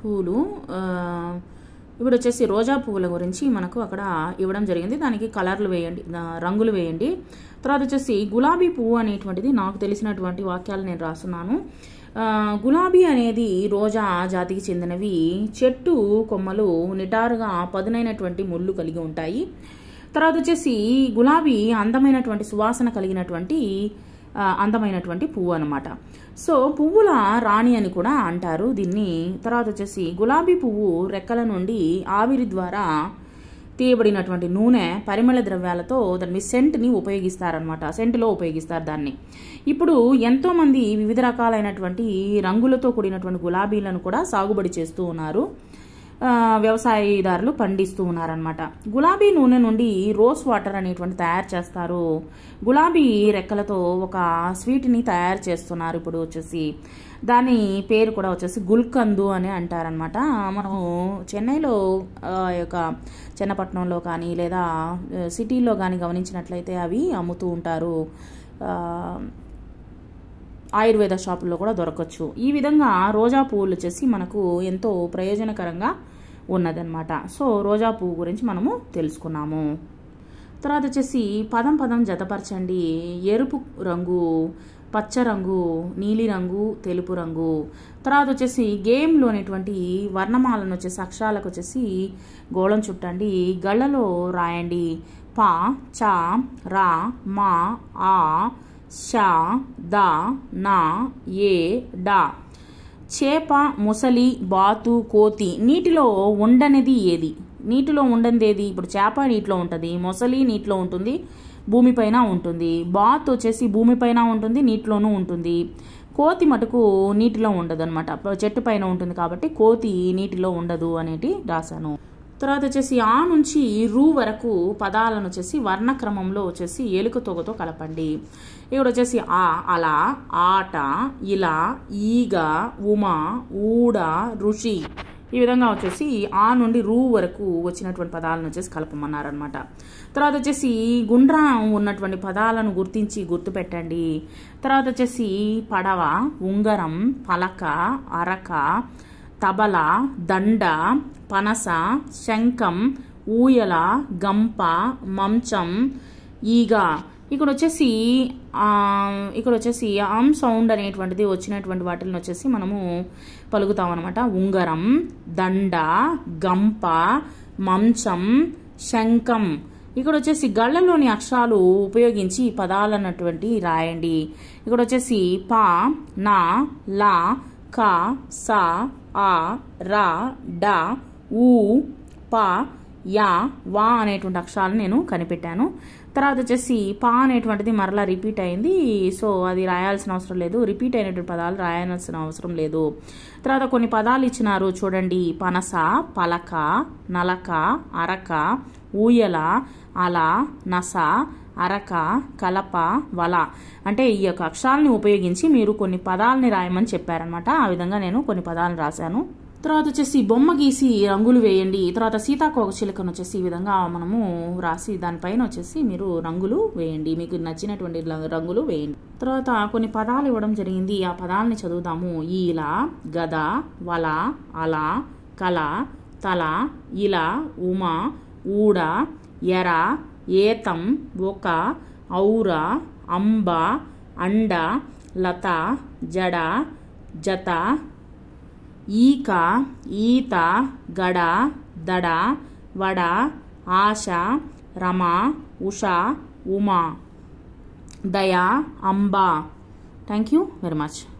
పూలు ఇప్పుడు వచ్చేసి రోజా పువ్వుల గురించి మనకు అక్కడ ఇవ్వడం జరిగింది. దానికి కలర్లు వేయండి, రంగులు వేయండి. తర్వాత వచ్చేసి గులాబీ పువ్వు అనేటువంటిది నాకు తెలిసినటువంటి వాక్యాలు నేను రాస్తున్నాను. గులాబీ అనేది రోజా జాతికి చెందినవి. చెట్టు కొమ్మలు నిటారుగా పదునైనటువంటి ముళ్ళు కలిగి ఉంటాయి. తర్వాత వచ్చేసి గులాబీ అందమైనటువంటి సువాసన కలిగినటువంటి అందమైనటువంటి పువ్వు అనమాట. సో పువ్వుల రాణి అని కూడా అంటారు దీన్ని. తర్వాత వచ్చేసి గులాబీ పువ్వు రెక్కల నుండి ఆవిరి ద్వారా తీయబడినటువంటి నూనె పరిమళ ద్రవ్యాలతో దాని సెంట్ని ఉపయోగిస్తారనమాట. సెంట్లో ఉపయోగిస్తారు దాన్ని. ఇప్పుడు ఎంతోమంది వివిధ రకాలైనటువంటి రంగులతో కూడినటువంటి గులాబీలను కూడా సాగుబడి చేస్తూ ఉన్నారు. వ్యవసాయదారులు పండిస్తూ ఉన్నారనమాట. గులాబీ నూనె నుండి రోజ్ వాటర్ అనేటువంటి తయారు చేస్తారు. గులాబీ రెక్కలతో ఒక స్వీట్ని తయారు చేస్తున్నారు. ఇప్పుడు వచ్చేసి దాని పేరు కూడా వచ్చేసి గుల్కందు అని అంటారనమాట. మనము చెన్నైలో యొక్క చెన్నపట్నంలో కానీ లేదా సిటీలో కానీ గమనించినట్లయితే అవి అమ్ముతూ ఉంటారు. ఆయుర్వేద షాపుల్లో కూడా దొరకచ్చు. ఈ విధంగా రోజా పువ్వులు వచ్చేసి మనకు ఎంతో ప్రయోజనకరంగా ఉన్నదన్నమాట. సో రోజా పువ్వు గురించి మనము తెలుసుకున్నాము. తర్వాత వచ్చేసి పదం పదం జతపరచండి. ఎరుపు రంగు, పచ్చ రంగు, నీలి రంగు, తెలుపు రంగు. తర్వాత వచ్చేసి గేమ్లోనేటువంటి వర్ణమాలను వచ్చేసి అక్షరాలకు వచ్చేసి గోళం చుట్టండి. గళ్ళలో రాయండి. ప, చ, ర, మ, ఆ, ష, ద, న, ఏ, డ. చేప, ముసలి, బాతు, కోతి. నీటిలో ఉండనిది ఏది? నీటిలో ఉండనిది ఏది? ఇప్పుడు చేప నీటిలో ఉంటుంది, మొసలి నీటిలో ఉంటుంది, భూమిపైన ఉంటుంది. బాత్ వచ్చేసి భూమిపైన ఉంటుంది, నీటిలోనూ ఉంటుంది. కోతి మటుకు నీటిలో ఉండదు అనమాట, చెట్టు పైన ఉంటుంది కాబట్టి కోతి నీటిలో ఉండదు అనేటి రాశాను. తర్వాత వచ్చేసి ఆ నుంచి రూ వరకు పదాలను వచ్చేసి వర్ణక్రమంలో వచ్చేసి ఏలుక తొగతో కలపండి. ఇక్కడ వచ్చేసి ఆ, అలా, ఆట, ఇలా, ఈగ, ఉమ, ఊడ, ఋషి. ఈ విధంగా వచ్చేసి ఆ నుండి రూ వరకు వచ్చినటువంటి పదాలను వచ్చేసి కలపమన్నారనమాట. తర్వాత వచ్చేసి గుండ్రం ఉన్నటువంటి పదాలను గుర్తించి గుర్తుపెట్టండి. తర్వాత వచ్చేసి పడవ, ఉంగరం, పలక, అరక, తబల, దండ, పనస, శంఖం, ఊయల, గంప, మంచం, ఈగ. ఇక్కడ వచ్చేసి ఆమ్ సౌండ్ అనేటువంటిది వచ్చినటువంటి వాటిని వచ్చేసి మనము పలుకుతాం అనమాట. ఉంగరం, దండ, గంప, మంచం, శంఖం. ఇక్కడ వచ్చేసి గళ్ళలోని అక్షరాలు ఉపయోగించి పదాలన్నటువంటి రాయండి. ఇక్కడ వచ్చేసి ప, నా, లా, క, స, ఆ, రా, డ, ఊ, ప, యా, వా అనేటువంటి అక్షరాలను నేను కనిపెట్టాను. తర్వాత వచ్చేసి పా అనేటువంటిది మరలా రిపీట్ అయింది. సో అది రాయాల్సిన అవసరం లేదు, రిపీట్ అయినటువంటి పదాలు రాయాల్సిన అవసరం లేదు. తర్వాత కొన్ని పదాలు ఇచ్చినారు చూడండి. పనస, పలక, నలక, అరక, ఊయల, అల, నస, అరక, కలప, వల. అంటే ఈ యొక్క అక్షరాలని ఉపయోగించి మీరు కొన్ని పదాలని రాయమని చెప్పారనమాట. ఆ విధంగా నేను కొన్ని పదాలను రాశాను. తర్వాత వచ్చేసి బొమ్మ గీసి రంగులు వేయండి. తర్వాత సీతాకోక చిలుకను వచ్చేసి ఈ విధంగా మనము రాసి దానిపైన వచ్చేసి మీరు రంగులు వేయండి, మీకు నచ్చినటువంటి రంగులు వేయండి. తర్వాత కొన్ని పదాలు ఇవ్వడం జరిగింది, ఆ పదాలని చదువుదాము. ఈల, గద, వల, అల, కల, తల, ఇల, ఉమ, ఊడ, ఎర, ఏతం, ఒక, ఔర, అంబ, అండ, లత, జడ, జత, ఈక, ఈత, గడ, దడ, వడ, ఆశ, Rama, Usha, Uma, Daya, Amba. Thank you very much.